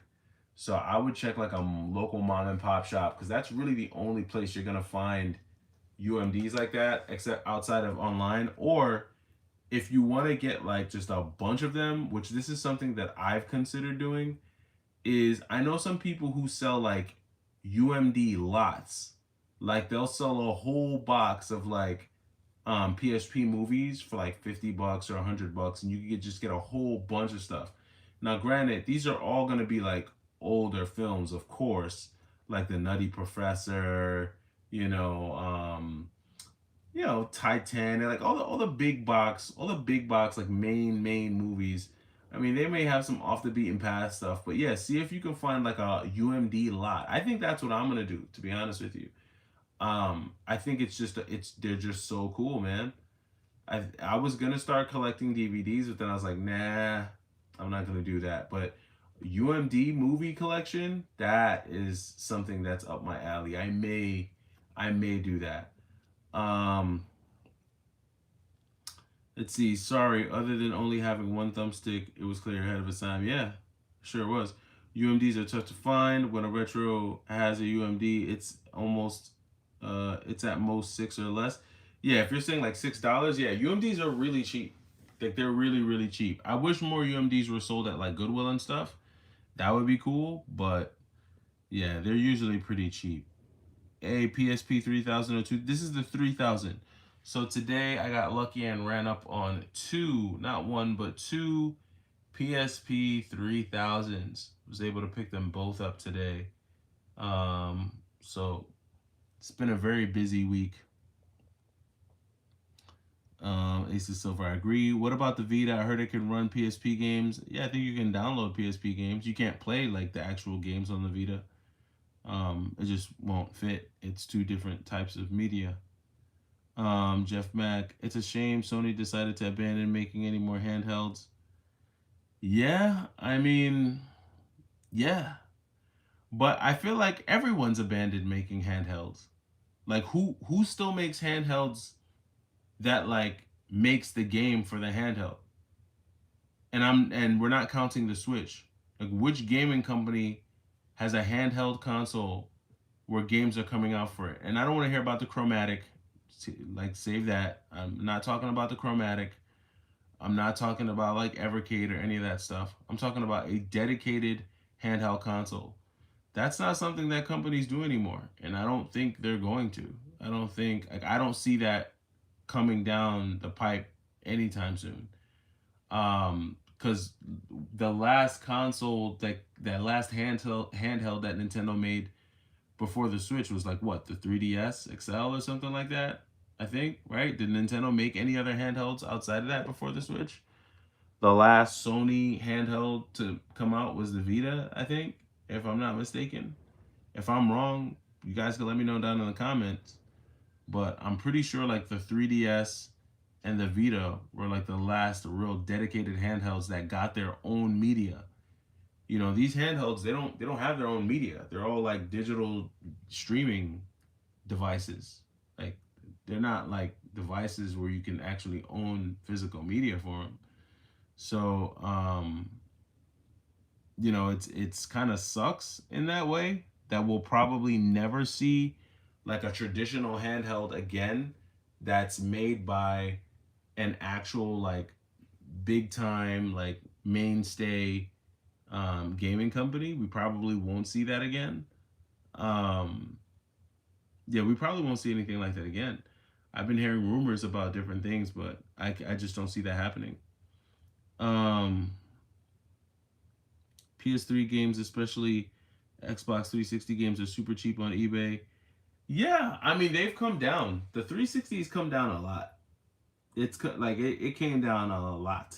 So I would check like a local mom and pop shop because that's really the only place you're gonna find UMDs like that, except outside of online. Or if you want to get like just a bunch of them, which this is something that I've considered doing, is I know some people who sell like UMD lots. Like they'll sell a whole box of like PSP movies for like $50 or $100, and you can just get a whole bunch of stuff. Now, granted, these are all gonna be like older films, of course, like The Nutty Professor, you know, Titanic, like all the big box like main movies. I mean, they may have some off the beaten path stuff, but yeah, see if you can find like a UMD lot. I think that's what I'm gonna do, to be honest with you. I think it's they're just so cool, man. I was gonna start collecting DVDs, but then I was like, nah, I'm not gonna do that. But UMD movie collection, that is something that's up my alley. I may do that. Um, let's see. Sorry, other than only having one thumbstick, it was clear ahead of its time. Yeah, sure was. UMDs are tough to find. When a retro has a UMD, it's at most six or less. Yeah, if you're saying like $6, yeah, UMDs are really cheap. Like they're really cheap. I wish more UMDs were sold at like Goodwill and stuff. That would be cool, but yeah, they're usually pretty cheap. A PSP 3002. This is the 3000. So today I got lucky and ran up on two, not one, but two PSP 3000s. Was able to pick them both up today. So it's been a very busy week. Ace of Silver, I agree. What about the Vita? I heard it can run PSP games. Yeah, I think you can download PSP games. You can't play like the actual games on the Vita. It just won't fit. It's two different types of media. Jeff Mack, it's a shame Sony decided to abandon making any more handhelds. Yeah, I mean, yeah. But I feel like everyone's abandoned making handhelds. Like who still makes handhelds that like makes the game for the handheld? And we're not counting the Switch. Like which gaming company has a handheld console where games are coming out for it? And I don't want to hear about the Chromatic. Like save that. I'm not talking about the Chromatic. I'm not talking about like Evercade or any of that stuff. I'm talking about a dedicated handheld console. That's not something that companies do anymore, and I don't think they're going to. I don't see that coming down the pipe anytime soon. Because the last console that last handheld that Nintendo made before the Switch was like what, the 3DS XL or something like that. I think, right? Did Nintendo make any other handhelds outside of that before the Switch? The last Sony handheld to come out was the Vita, I think, if I'm not mistaken. If I'm wrong, you guys can let me know down in the comments. But I'm pretty sure like the 3DS and the Vita were like the last real dedicated handhelds that got their own media. You know, these handhelds they don't have their own media. They're all like digital streaming devices. Like they're not like devices where you can actually own physical media for them. So, you know, it's kind of sucks in that way that we'll probably never see like a traditional handheld again that's made by an actual like big time like mainstay gaming company. We probably won't see that again. Um, yeah, we probably won't see anything like that again. I've been hearing rumors about different things, but I just don't see that happening. Um, PS3 games, especially Xbox 360 games, are super cheap on eBay. Yeah, I mean they've come down. The 360's come down a lot. Like it came down a lot.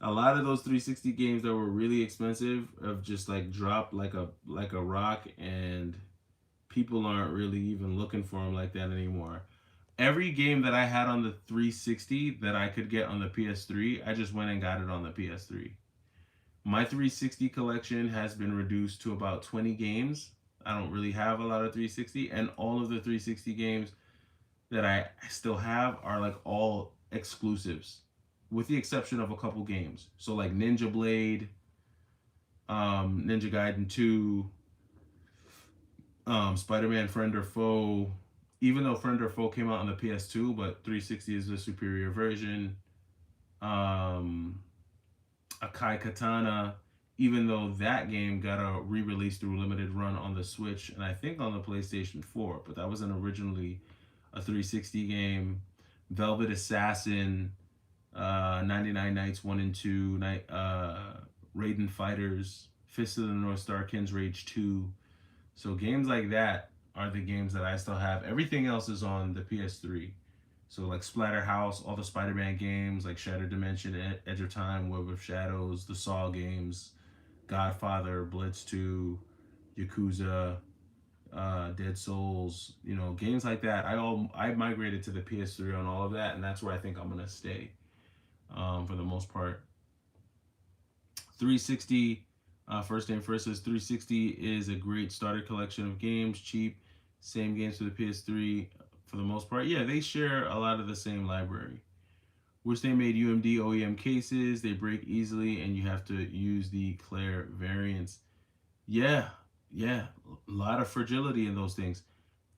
A lot of those 360 games that were really expensive have just like dropped like a rock, and people aren't really even looking for them like that anymore. Every game that I had on the 360 that I could get on the PS3, I just went and got it on the PS3. My 360 collection has been reduced to about 20 games. I don't really have a lot of 360, and all of the 360 games that I still have are like all exclusives, with the exception of a couple games. So like Ninja Blade, Ninja Gaiden 2, Spider-Man Friend or Foe. Even though Friend or Foe came out on the PS2, but 360 is the superior version. Um, Akai Katana, even though that game got a re-release through limited run on the Switch and I think on the PlayStation 4, but that wasn't originally a 360 game. Velvet Assassin, 99 Nights 1 and 2, Raiden Fighters, Fist of the North Star, Ken's Rage 2. So games like that are the games that I still have. Everything else is on the PS3. So like Splatterhouse, all the Spider-Man games like Shattered Dimension, Edge of Time, Web of Shadows, the Saw games, Godfather, Blitz 2, Yakuza, Dead Souls, you know, games like that. I migrated to the PS3 on all of that, and that's where I think I'm gonna stay for the most part. 360, first name first says 360 is a great starter collection of games, cheap, same games for the PS3 for the most part. Yeah, they share a lot of the same library. Which they made UMD OEM cases. They break easily, and you have to use the Claire variants. Yeah, yeah, a lot of fragility in those things.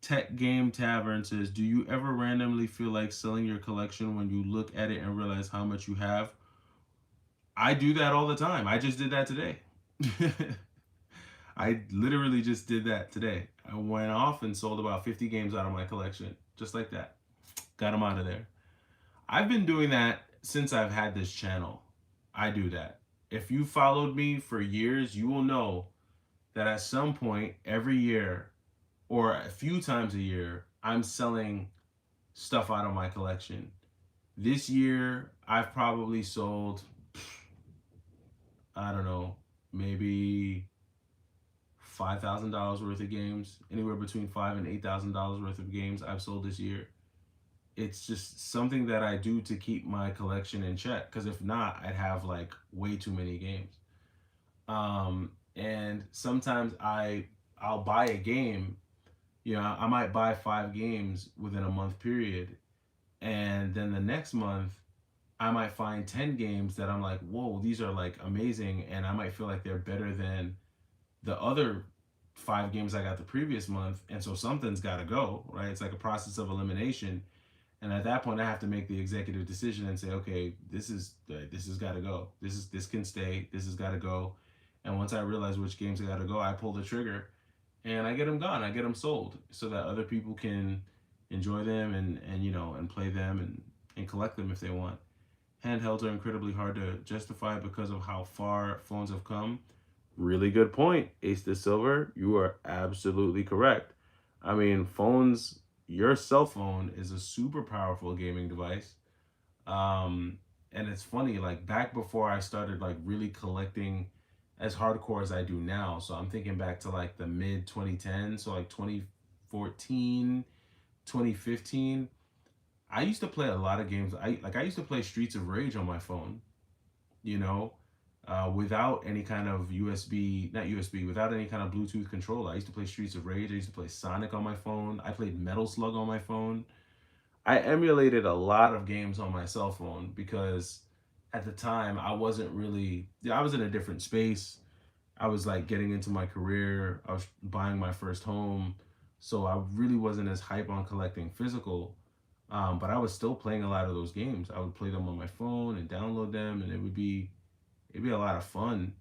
Tech Game Tavern says, "Do you ever randomly feel like selling your collection when you look at it and realize how much you have?" I do that all the time. I just did that today. I literally just did that today. I went off and sold about 50 games out of my collection, just like that. Got them out of there. I've been doing that since I've had this channel. I do that. If you followed me for years, you will know that at some point every year or a few times a year, I'm selling stuff out of my collection. This year, I've probably sold, I don't know, maybe $5,000 worth of games, anywhere between $5,000 and $8,000 worth of games I've sold this year. It's just something that I do to keep my collection in check. Because if not, I'd have like way too many games. And sometimes I'll buy a game. You know, I might buy 5 games within a month period, and then the next month I might find 10 games that I'm like, whoa, these are like amazing, and I might feel like they're better than the other 5 games I got the previous month, and so something's got to go, right? It's like a process of elimination. And at that point, I have to make the executive decision and say, okay, this has got to go. This can stay. This has got to go. And once I realize which games got to go, I pull the trigger, and I get them gone. I get them sold so that other people can enjoy them and you know and play them and collect them if they want. Handhelds are incredibly hard to justify because of how far phones have come. Really good point, Ace the Silver. You are absolutely correct. I mean, phones your cell phone is a super powerful gaming device. Um, and it's funny, like back before I started like really collecting as hardcore as I do now. So I'm thinking back to like the mid 2010s, so like 2014, 2015. I used to play a lot of games. I used to play Streets of Rage on my phone, you know, without any kind of USB, not USB, without any kind of Bluetooth controller. I used to play Streets of Rage. I used to play Sonic on my phone. I played Metal Slug on my phone. I emulated a lot of games on my cell phone because at the time I wasn't really, yeah, I was in a different space. I was like getting into my career. I was buying my first home. So I really wasn't as hype on collecting physical. But I was still playing a lot of those games. I would play them on my phone and download them, and it'd be a lot of fun.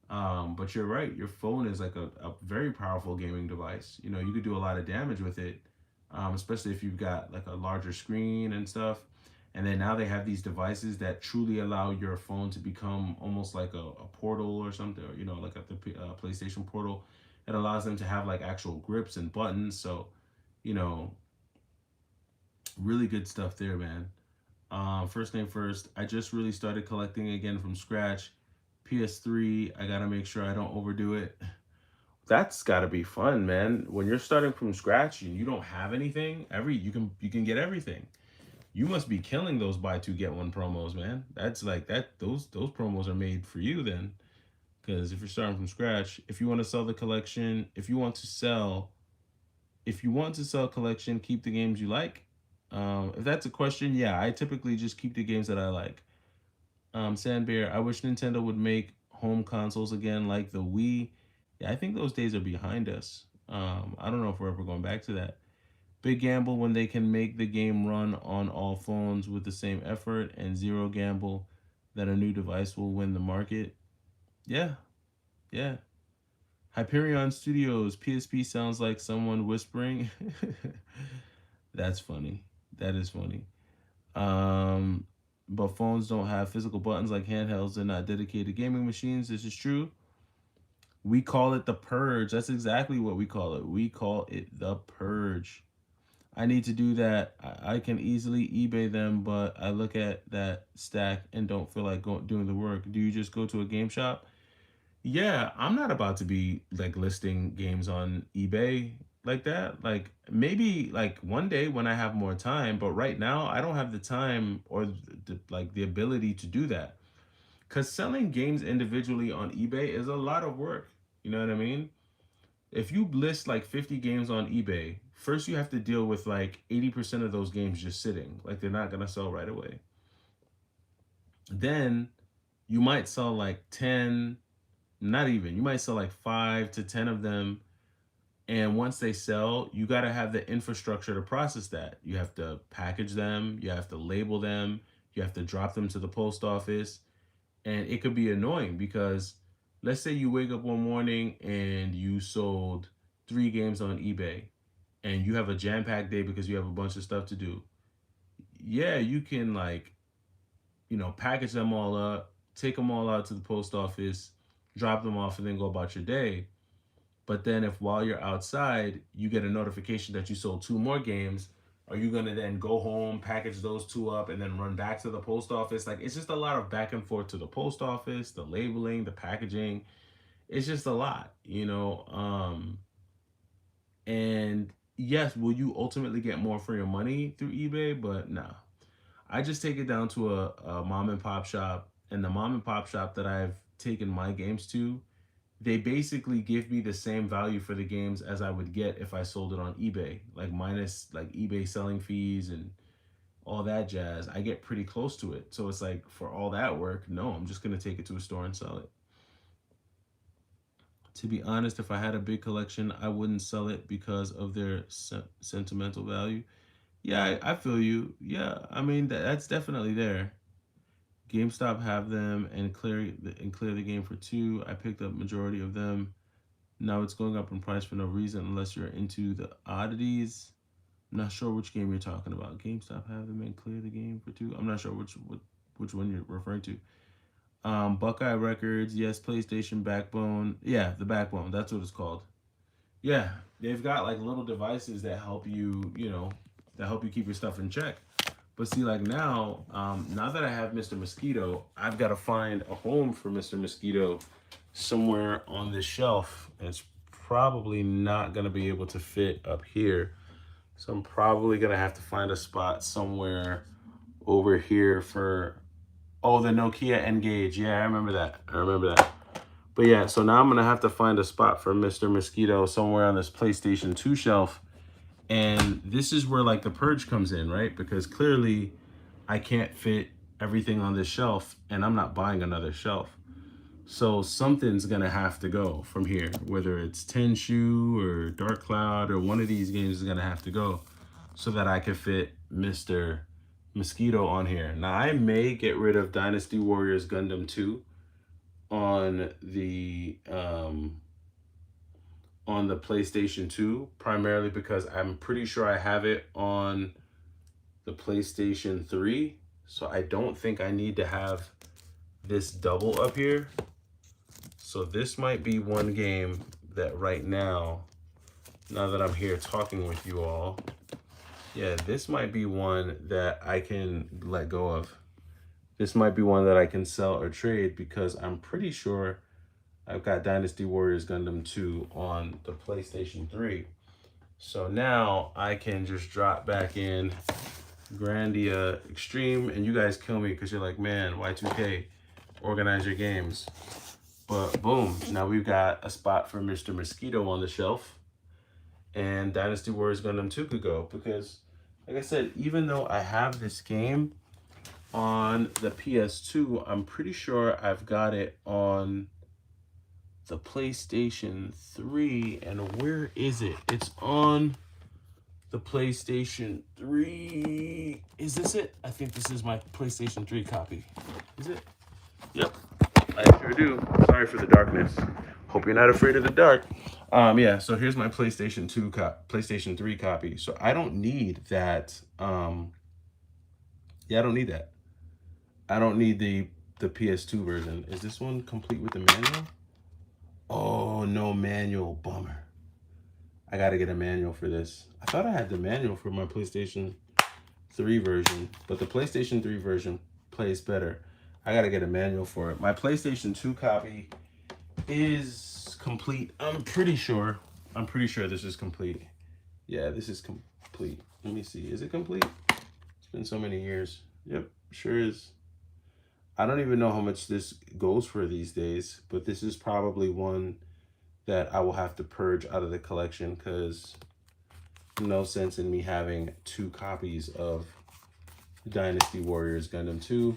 But you're right, your phone is like a very powerful gaming device. You know, you could do a lot of damage with it, especially if you've got like a larger screen and stuff. And then now they have these devices that truly allow your phone to become almost like a portal or something, or, you know, like the PlayStation portal. It allows them to have like actual grips and buttons. So, you know, really good stuff there, man. First thing first, I just really started collecting again from scratch. PS3, I gotta make sure I don't overdo it. That's gotta be fun, man. When you're starting from scratch and you don't have anything, you can get everything. You must be killing those buy two get one promos, man. That's like that. Those promos are made for you then. Because if you're starting from scratch, if you want to sell the collection, if you want to sell collection, keep the games you like. If that's a question, yeah, I typically just keep the games that I like. Sandbear, I wish Nintendo would make home consoles again like the Wii. Yeah, I think those days are behind us. I don't know if we're ever going back to that. Big gamble when they can make the game run on all phones with the same effort, and zero gamble that a new device will win the market. Yeah, yeah. Hyperion Studios, PSP sounds like someone whispering. That's funny. That is funny. Um, but phones don't have physical buttons like handhelds. They're not dedicated gaming machines. This is true. We call it the purge. That's exactly what we call it. We call it the purge. I need to do that. I can easily eBay them, but I look at that stack and don't feel like doing the work. Do you just go to a game shop? Yeah, I'm not about to be like listing games on eBay like that. Like maybe like one day when I have more time, but right now I don't have the time or like the ability to do that. Cuz selling games individually on eBay is a lot of work. You know what I mean? If you list like 50 games on eBay, first you have to deal with like 80% of those games just sitting. Like they're not going to sell right away. Then you might sell like 10, not even. You might sell like 5 to 10 of them. And once they sell, you got to have the infrastructure to process that. You have to package them, you have to label them, you have to drop them to the post office. And it could be annoying because let's say you wake up one morning and you sold 3 games on eBay and you have a jam packed day because you have a bunch of stuff to do. Yeah, you can like, package them all up, take them all out to the post office, drop them off, and then go about your day. But then if while you're outside, you get a notification that you sold 2 more games, are you gonna then go home, package those 2 up, and then run back to the post office? Like it's just a lot of back and forth to the post office, the labeling, the packaging. It's just a lot. And yes, will you ultimately get more for your money through eBay? But nah. I just take it down to a mom and pop shop, and the mom and pop shop that I've taken my games to, they basically give me the same value for the games as I would get if I sold it on eBay, like minus like eBay selling fees and all that jazz. I get pretty close to it. So it's like for all that work, no, I'm just going to take it to a store and sell it. To be honest, if I had a big collection, I wouldn't sell it because of their sentimental value. Yeah, I feel you. Yeah, I mean that's definitely there. GameStop have them and clear the game for 2. I picked up majority of them. Now it's going up in price for no reason unless you're into the oddities. I'm not sure which game you're talking about. GameStop have them and clear the game for 2. I'm not sure which one you're referring to. Buckeye Records, yes. PlayStation Backbone, yeah, the Backbone. That's what it's called. Yeah, they've got like little devices that help you, you know, that help you keep your stuff in check. But see, like now, now that I have Mr. Mosquito, I've got to find a home for Mr. Mosquito somewhere on this shelf. And it's probably not going to be able to fit up here. So I'm probably going to have to find a spot somewhere over here for, oh, the Nokia N-Gage. Yeah, I remember that. I remember that. But yeah, so now I'm going to have to find a spot for Mr. Mosquito somewhere on this PlayStation 2 shelf. And this is where like the purge comes in, right? Because clearly I can't fit everything on this shelf and I'm not buying another shelf. So something's gonna have to go from here, whether it's Tenshu or Dark Cloud or one of these games is gonna have to go so that I can fit Mr. Mosquito on here. Now I may get rid of Dynasty Warriors Gundam 2 on the PlayStation 2, primarily because I'm pretty sure I have it on the PlayStation 3. So I don't think I need to have this double up here. So this might be one game that right now that I'm here talking with you all, yeah, this might be one that I can let go of. This might be one that I can sell or trade because I'm pretty sure I've got Dynasty Warriors Gundam 2 on the PlayStation 3. So now I can just drop back in Grandia Extreme, and you guys kill me because you're like, man, Y2K, organize your games. But boom, now we've got a spot for Mr. Mosquito on the shelf, and Dynasty Warriors Gundam 2 could go because, like I said, even though I have this game on the PS2, I'm pretty sure I've got it on the PlayStation 3. And where is it? It's on the PlayStation 3. Is this it? I think this is my PlayStation 3 copy. Is it? Yep, I sure do. Sorry for the darkness. Hope you're not afraid of the dark. Yeah, so here's my PlayStation 2 PlayStation 3 copy. So I don't need that. Yeah, I don't need that. I don't need the PS2 version. Is this one complete with the manual? Oh, no manual. Bummer. I got to get a manual for this. I thought I had the manual for my PlayStation 3 version, but the PlayStation 3 version plays better. I got to get a manual for it. My PlayStation 2 copy is complete. I'm pretty sure this is complete. Yeah, this is complete. Let me see. Is it complete? It's been so many years. Yep, sure is. I don't even know how much this goes for these days, but this is probably one that I will have to purge out of the collection because no sense in me having 2 copies of Dynasty Warriors Gundam 2.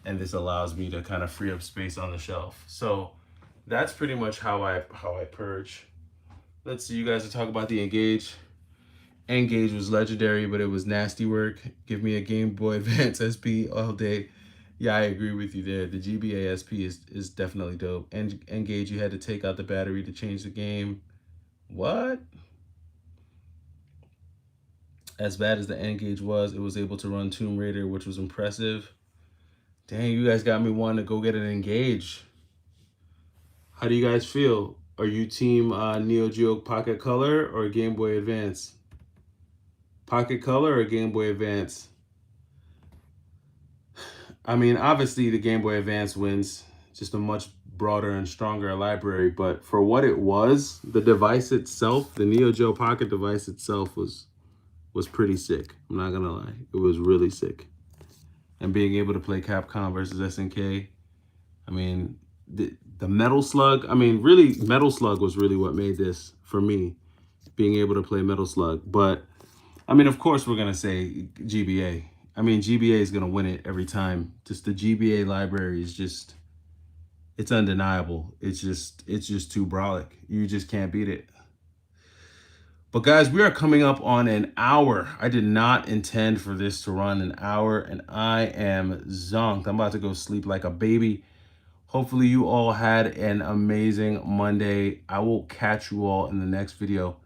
And this allows me to kind of free up space on the shelf. So that's pretty much how I purge. Let's see, you guys are talking about the Engage. Engage was legendary, but it was nasty work. Give me a Game Boy Advance SP all day. Yeah, I agree with you there. The GBA SP is definitely dope. And Engage, you had to take out the battery to change the game. What? As bad as the Engage was, it was able to run Tomb Raider, which was impressive. Dang, you guys got me wanting to go get an Engage. How do you guys feel? Are you team Neo Geo Pocket Color or Game Boy Advance? Pocket Color or Game Boy Advance? I mean, obviously the Game Boy Advance wins, just a much broader and stronger library, but for what it was, the device itself, the Neo Geo Pocket device itself was pretty sick. I'm not gonna lie, it was really sick. And being able to play Capcom versus SNK, I mean, the Metal Slug, I mean, really, Metal Slug was really what made this for me, being able to play Metal Slug. But, I mean, of course, we're going to say GBA. I mean, GBA is going to win it every time. Just the GBA library is just, it's undeniable. It's just too brolic. You just can't beat it. But guys, we are coming up on an hour. I did not intend for this to run an hour, and I am zonked. I'm about to go sleep like a baby. Hopefully you all had an amazing Monday. I will catch you all in the next video.